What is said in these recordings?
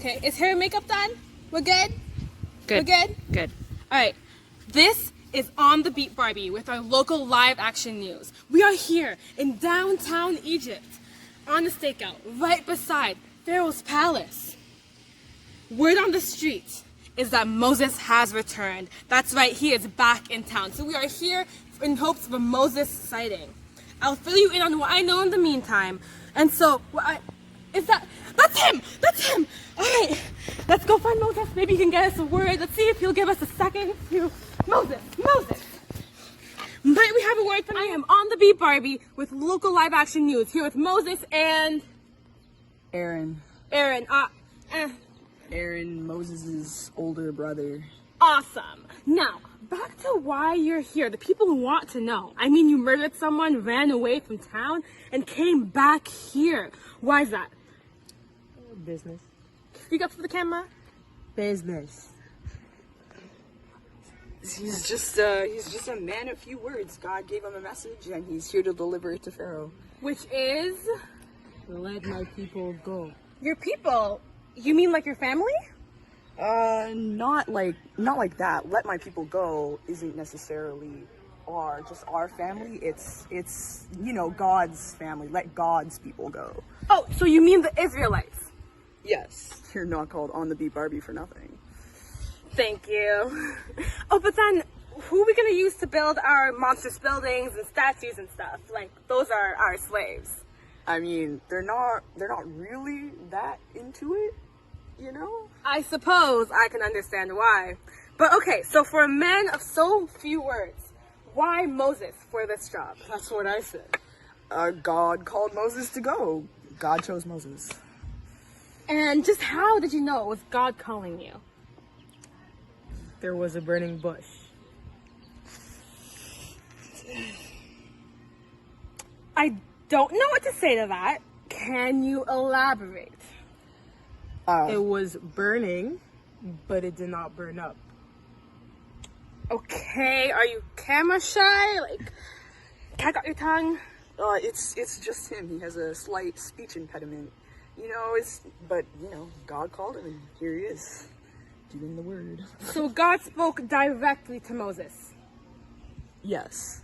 Okay, is hair and makeup done? We're good? Good. We're good? Good. All right, this is On the Beat Barbie with our local live action news. We are here in downtown Egypt on the stakeout right beside Pharaoh's palace. Word on the street is that Moses has returned. That's right, he is back in town. So we are here in hopes of a Moses sighting. I'll fill you in on what I know in the meantime. And so, that's him! That's him! All right, let's go find Moses. Maybe he can get us a word. Let's see if he'll give us a second to... Moses! Might we have a word from you? I am On the Beat Barbie with local live action news here with Moses and... Aaron, Moses' older brother. Awesome. Now, back to why you're here. The people want to know. I mean, you murdered someone, ran away from town, and came back here. Why is that? Business. Speak up for the camera. Business. He's just a man of few words. God gave him a message, and he's here to deliver it to Pharaoh. Which is? Let my people go. Your people? You mean like your family? Not like that. Let my people go isn't necessarily just our family. It's God's family. Let God's people go. Oh, so you mean the Israelites? Yes. You're not called On the Beat Barbie for nothing. Thank you. Oh, but then who are we gonna use to build our monstrous buildings and statues and stuff? Like, those are our slaves. I mean, they're not really that into it, you know? I suppose I can understand why. But okay, so for a man of so few words, why Moses for this job? That's what I said. God called Moses to go. God chose Moses. And just how did you know it was God calling you? There was a burning bush. I don't know what to say to that. Can you elaborate? It was burning, but it did not burn up. Okay, are you camera shy? Like, cat got your tongue? It's just him. He has a slight speech impediment. But God called him, and here he is, doing the word. So God spoke directly to Moses. Yes.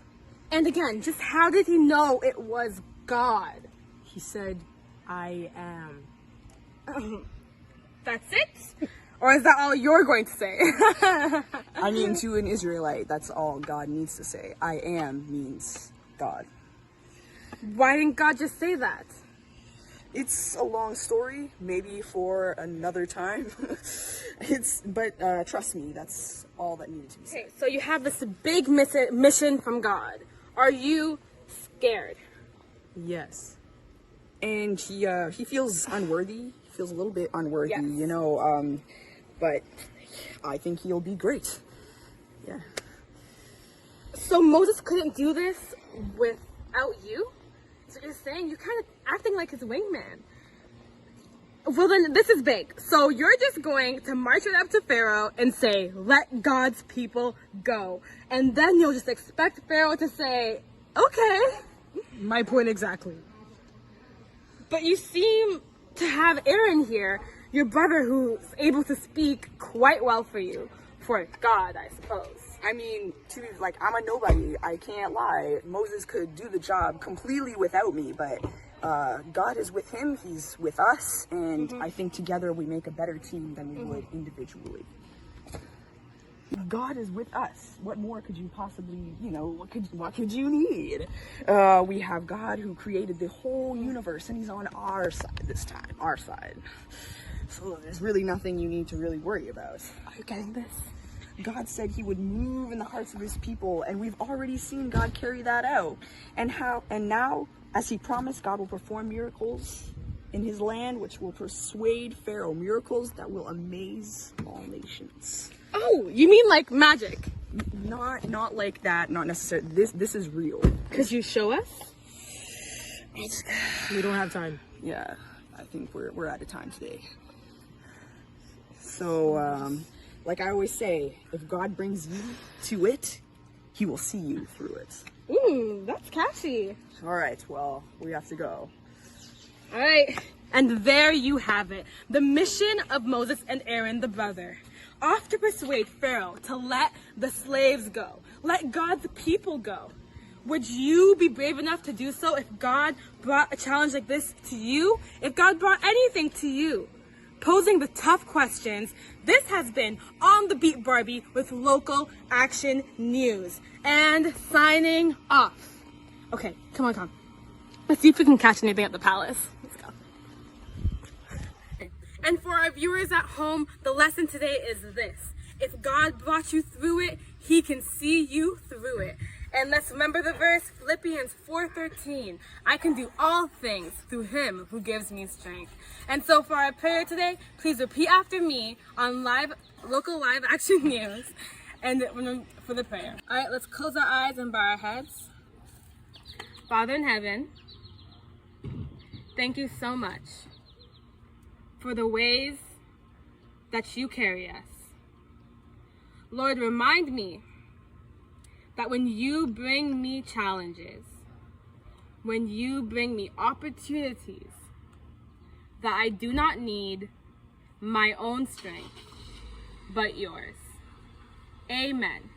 And again, just how did he know it was God? He said, I am. That's it? Or is that all you're going to say? I mean, to an Israelite, that's all God needs to say. I am means God. Why didn't God just say that? It's a long story, maybe for another time. But trust me, that's all that needed to be said. Okay, so you have this big mission from God. Are you scared? Yes. And he feels unworthy. He feels a little bit unworthy, Yes. But I think he'll be great. Yeah. So Moses couldn't do this without you? So you're saying you're kind of acting like his wingman. Well, then this is big. So you're just going to march it up to Pharaoh and say, let God's people go. And then you'll just expect Pharaoh to say, okay. My point exactly. But you seem to have Aaron here, your brother, who's able to speak quite well for you. For God, I suppose. I mean, I'm a nobody. I can't lie. Moses could do the job completely without me, but God is with him. He's with us, and I think together we make a better team than we would individually. God is with us. What more could you possibly, what could you need? We have God who created the whole universe, and he's on our side this time, our side. So there's really nothing you need to really worry about. Are you getting this? God said he would move in the hearts of his people, and we've already seen God carry that out. And now, as he promised, God will perform miracles in his land, which will persuade Pharaoh, miracles that will amaze all nations. Oh, you mean like magic? Not like that, not necessarily. This is real. Could you show us? We don't have time. Yeah, I think we're out of time today. So, like I always say, if God brings you to it, he will see you through it. Ooh, that's catchy. All right, well, we have to go. All right, And there you have it, the mission of Moses and Aaron the brother. Off to persuade Pharaoh to let the slaves go. Let God's people go. Would you be brave enough to do so if God brought a challenge like this to you? If God brought anything to you? Posing the tough questions, this has been On the Beat Barbie with Local Action News. And signing off. Okay, come on. Let's see if we can catch anything at the palace. Let's go. And for our viewers at home, the lesson today is this. If God brought you through it, He can see you through it. And let's remember the verse, Philippians 4:13. I can do all things through Him who gives me strength. And so for our prayer today, please repeat after me on local live action news and for the prayer. All right, let's close our eyes and bow our heads. Father in heaven, thank you so much for the ways that you carry us. Lord, remind me that when you bring me challenges, when you bring me opportunities, that I do not need my own strength, but yours. Amen.